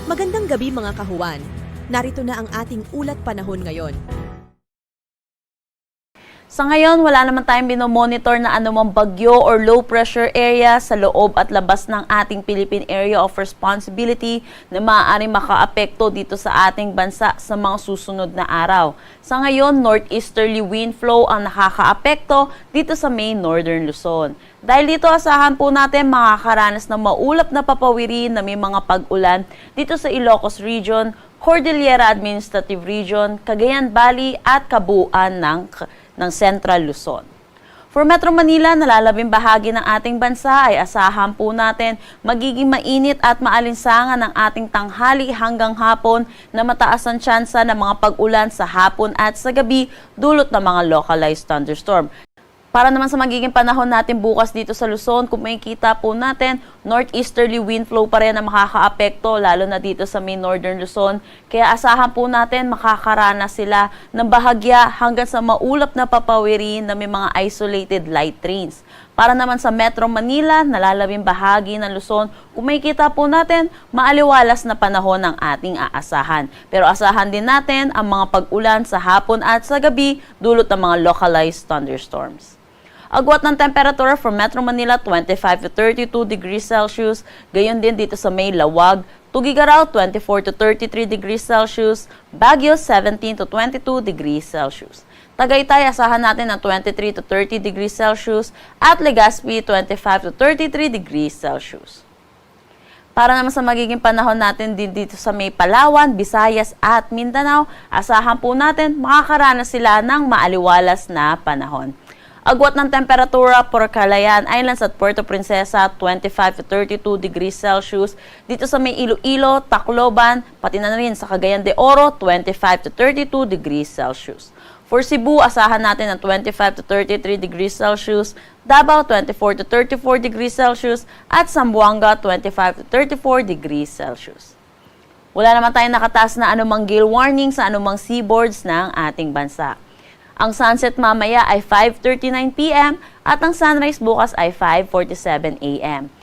Magandang gabi mga kahuwan. Narito na ang ating ulat panahon ngayon. Sa ngayon, wala naman tayong binomonitor na anumang bagyo or low pressure area sa loob at labas ng ating Philippine Area of Responsibility na maaaring makaapekto dito sa ating bansa sa mga susunod na araw. Sa ngayon, northeasterly wind flow ang nakakaapekto dito sa may northern Luzon. Dahil dito, asahan po natin makakaranas ng maulap na papawirin na may mga pag-ulan dito sa Ilocos Region, Cordillera Administrative Region, Cagayan Valley at kabuuan ng Central Luzon. For Metro Manila, nalalabing bahagi ng ating bansa ay asahan po natin magiging mainit at maalinsangan ng ating tanghali hanggang hapon na mataas ang tsansa ng mga pag-ulan sa hapon at sa gabi dulot ng mga localized thunderstorm. Para naman sa magiging panahon natin bukas dito sa Luzon, kung makikita po natin, northeasterly wind flow pa rin na makakaapekto, lalo na dito sa may northern Luzon. Kaya asahan po natin makakaranas sila ng bahagya hanggang sa maulap na papawirin na may mga isolated light rains. Para naman sa Metro Manila, nalalabing bahagi ng Luzon, kung makikita po natin, maaliwalas na panahon ang ating aasahan. Pero asahan din natin ang mga pag-ulan sa hapon at sa gabi dulot ng mga localized thunderstorms. Agwat ng temperatura for Metro Manila, 25 to 32 degrees Celsius. Gayon din dito sa may Lawag, Tugigaraw, 24 to 33 degrees Celsius. Baguio, 17 to 22 degrees Celsius. Tagaytay, asahan natin ng 23 to 30 degrees Celsius. At Legazpi, 25 to 33 degrees Celsius. Para naman sa magiging panahon natin din dito sa may Palawan, Visayas at Mindanao, asahan po natin makakaranas sila ng maaliwalas na panahon. Agwat ng temperatura for Calayan Islands at Puerto Princesa, 25 to 32 degrees Celsius. Dito sa may Iloilo, Tacloban, pati na rin sa Cagayan de Oro, 25 to 32 degrees Celsius. For Cebu, asahan natin ng 25 to 33 degrees Celsius, Davao, 24 to 34 degrees Celsius, at Zamboanga, 25 to 34 degrees Celsius. Wala naman tayong nakataas na anumang gale warning sa anumang seaboards ng ating bansa. Ang sunset mamaya ay 5:39 p.m. at ang sunrise bukas ay 5:47 a.m.